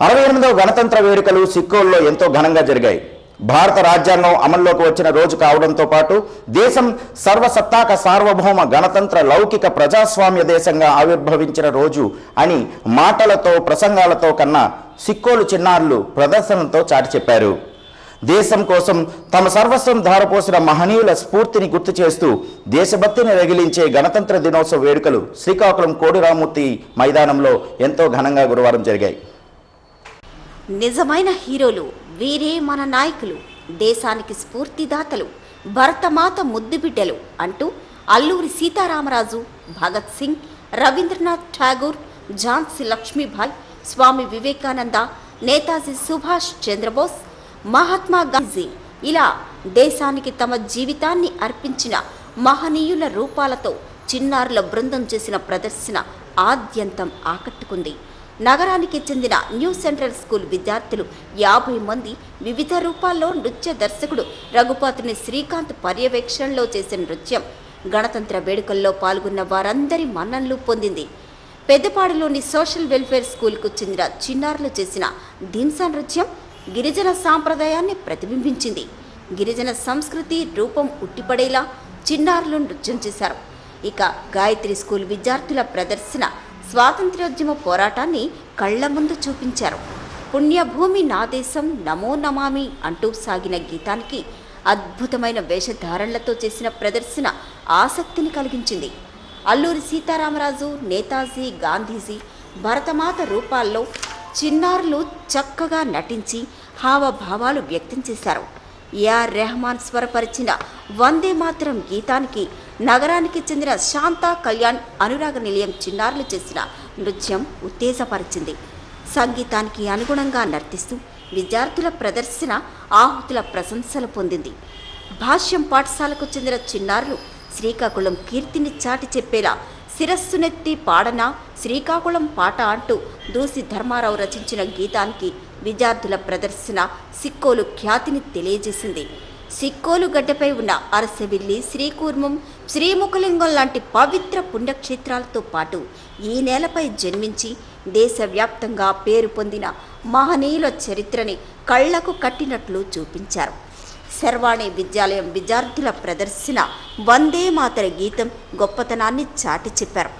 68వ గణతంత్ర వేడుకలు సిక్కోల్లో ఎంతో ఘనంగా జరిగాయి. భారత రాజ్యాంగం అమల్లోకి వచ్చిన రోజు కావడంతో పాటు దేశం సర్వసత్తాక సార్వభౌమ గణతంత్ర లౌకిక ప్రజాస్వామ్య దేశంగా ఆవిర్భవించిన రోజు అని మాటలతో ప్రసంగాలతో కన్నా సిక్కోలు చిన్నారులు ప్రదర్శనతో చాటి చెప్పారు. దేశం కోసం తమ సర్వస్వం ధారపోసిన మహనీయుల స్ఫూర్తిని గుర్తు చేస్తూ దేశభక్తిని రగిలించే గణతంత్ర దినోత్సవ వేడుకలు శ్రీకాకుళం కోడిరామూర్తి మైదానంలో ఎంతో ఘనంగా గురువారం జరిగాయి. నిజమైన హీరోలు వీరే మన నాయకులు, దేశానికి స్ఫూర్తిదాతలు, భరతమాత ముద్దుబిడ్డలు అంటూ అల్లూరి సీతారామరాజు, భగత్ సింగ్, రవీంద్రనాథ్ ఠాగూర్, ఝాన్సీ లక్ష్మీబాయి, స్వామి వివేకానంద, నేతాజీ సుభాష్ చంద్రబోస్, మహాత్మా గాంధీ ఇలా దేశానికి తమ జీవితాన్ని అర్పించిన మహనీయుల రూపాలతో చిన్నారుల బృందం చేసిన ప్రదర్శన ఆద్యంతం ఆకట్టుకుంది. నగరానికి చెందిన న్యూ సెంట్రల్ స్కూల్ విద్యార్థులు 50 మంది వివిధ రూపాల్లో నృత్య దర్శకుడు రఘుపతిని శ్రీకాంత్ పర్యవేక్షణలో చేసిన నృత్యం గణతంత్ర వేడుకల్లో పాల్గొన్న వారందరి మన్ననలు పొందింది. పెద్దపాడులోని సోషల్ వెల్ఫేర్ స్కూల్కు చెందిన చిన్నారులు చేసిన దింసా నృత్యం గిరిజన సాంప్రదాయాన్ని ప్రతిబింబించింది. గిరిజన సంస్కృతి రూపం ఉట్టిపడేలా చిన్నారులు నృత్యం చేశారు. ఇక గాయత్రి స్కూల్ విద్యార్థుల ప్రదర్శన స్వాతంత్ర్యోద్యమ పోరాటాన్ని కళ్ల ముందు చూపించారు. పుణ్యభూమి నా దేశం నమో నమామి అంటూ సాగిన గీతానికి అద్భుతమైన వేషధారణలతో చేసిన ప్రదర్శన ఆసక్తిని కలిగించింది. అల్లూరి సీతారామరాజు, నేతాజీ, గాంధీజీ, భరతమాత రూపాల్లో చిన్నారులు చక్కగా నటించి హావభావాలు వ్యక్తం చేశారు. ఏఆర్ రెహమాన్ స్వరపరిచిన వందే మాతరం గీతానికి నగరానికి చెందిన శాంతా కళ్యాణ్ అనురాగ నిలయం చిన్నారులు చేసిన నృత్యం ఉత్తేజపరిచింది. సంగీతానికి అనుగుణంగా నర్తిస్తూ విద్యార్థుల ప్రదర్శన ఆహుతుల ప్రశంసలు పొందింది. భాష్యం పాఠశాలకు చెందిన చిన్నారులు శ్రీకాకుళం కీర్తిని చాటి చెప్పేలా శిరస్సునెత్తి పాడన శ్రీకాకుళం పాట అంటూ దూసి ధర్మారావు రచించిన గీతానికి విద్యార్థుల ప్రదర్శన సిక్కోలు ఖ్యాతిని తెలియజేసింది. సిక్కోలు గడ్డపై ఉన్న అరసవిల్లి, శ్రీకూర్మం, శ్రీముఖలింగం లాంటి పవిత్ర పుణ్యక్షేత్రాలతో పాటు ఈ నేలపై జన్మించి దేశవ్యాప్తంగా పేరు పొందిన మహనీయుల చరిత్రని కళ్లకు కట్టినట్లు చూపించారు. శర్వాణి విద్యాలయం విద్యార్థుల ప్రదర్శన వందే మాతర గీతం గొప్పతనాన్ని చాటి చెప్పారు.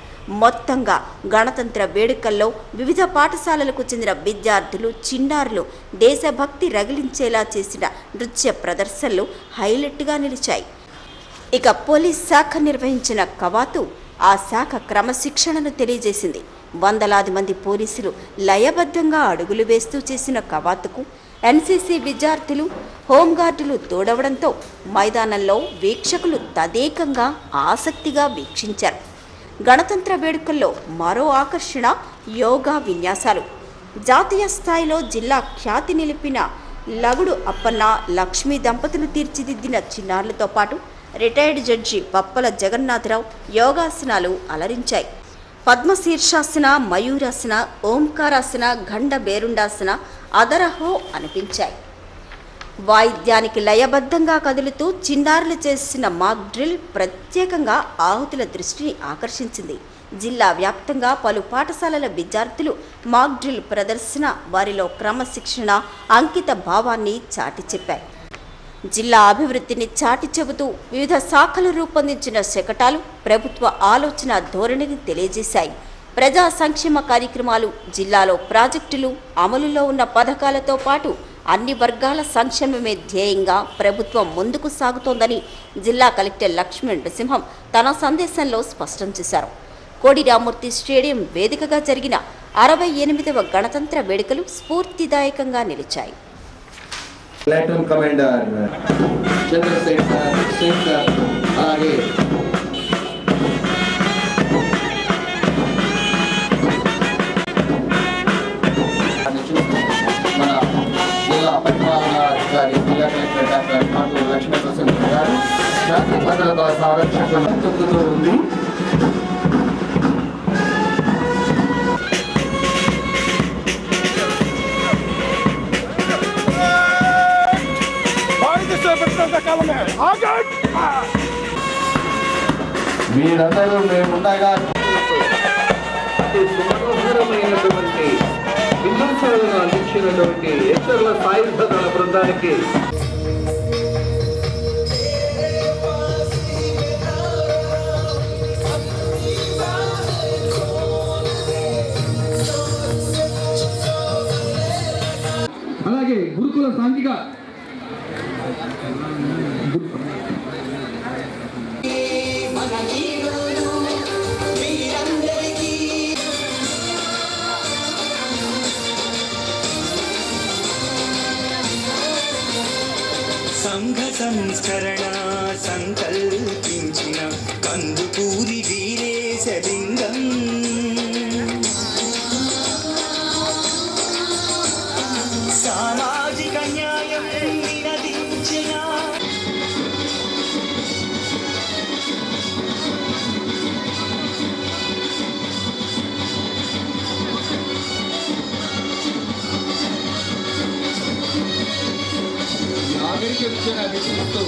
మొత్తంగా గణతంత్ర వేడుకల్లో వివిధ పాఠశాలలకు చెందిన విద్యార్థులు, చిన్నారులు దేశభక్తి రగిలించేలా చేసిన నృత్య ప్రదర్శనలు హైలైట్గా నిలిచాయి. ఇక పోలీస్ శాఖ నిర్వహించిన కవాతు ఆ శాఖ క్రమశిక్షణను తెలియజేసింది. వందలాది మంది పోలీసులు లయబద్ధంగా అడుగులు వేస్తూ చేసిన కవాతుకు ఎన్సీసీ విద్యార్థులు, హోంగార్డులు తోడవడంతో మైదానంలో వీక్షకులు తదేకంగా ఆసక్తిగా వీక్షించారు. గణతంత్ర వేడుకల్లో మరో ఆకర్షణ యోగా విన్యాసాలు. జాతీయ స్థాయిలో జిల్లా ఖ్యాతి నిలిపిన లగుడు అప్పన్న, లక్ష్మీ దంపతులు తీర్చిదిద్దిన చిన్నారులతో పాటు రిటైర్డ్ జడ్జి పప్పల జగన్నాథరావు యోగాసనాలు అలరించాయి. పద్మశీర్షాసన, మయూరాసన, ఓంకారాసన, గండ బేరుండాసన అదరహో అనిపించాయి. వాయిద్యానికి లయబద్ధంగా కదులుతూ చిన్నారులు చేసిన మాక్ డ్రిల్ ప్రత్యేకంగా ఆహుతుల దృష్టిని ఆకర్షించింది. జిల్లా వ్యాప్తంగా పలు పాఠశాలల విద్యార్థులు మాక్ డ్రిల్ ప్రదర్శన వారిలో క్రమశిక్షణ, అంకిత భావాన్ని చాటి చెప్పాయి. జిల్లా అభివృద్ధిని చాటి చెబుతూ వివిధ శాఖలు రూపొందించిన శకటాలు ప్రభుత్వ ఆలోచన ధోరణిని తెలియజేశాయి. ప్రజా సంక్షేమ కార్యక్రమాలు, జిల్లాలో ప్రాజెక్టులు, అమలులో ఉన్న పథకాలతో పాటు అన్ని వర్గాల సంక్షేమమే ధ్యేయంగా ప్రభుత్వం ముందుకు సాగుతోందని జిల్లా కలెక్టర్ లక్ష్మణ్ నృసింహం తన సందేశంలో స్పష్టం చేశారు. కోడిరామూర్తి స్టేడియం వేదికగా జరిగిన 68వ గణతంత్ర వేడుకలు స్ఫూర్తిదాయకంగా నిలిచాయి. ప్లాటూన్ కమాండర్ చంద్రశేఖర్ శేఖర్ అలాగే మన జిల్లా పరిపాలనాధికారి జిల్లా కలెక్టర్ డాక్టర్ మాటూరు లక్ష్మీప్రసన్న గారు శాంతి భద్రతా సంరక్షకులు చెబుతూ ఉంది. మీరందరూ మేముండగా సుమధురమైనటువంటి రిహార్సల్ను అందించినటువంటి ఎచ్చర్ల సాయుధ దళ బృందానికి అలాగే గురుకుల సాంఘిక సంఘ సంస్కరణ సంకల్పించిన కందుకూరి వీరేశలింగం సామాజిక న్యాయం నినదించిన నాగరిక విద్యను అభ్యసిస్తూ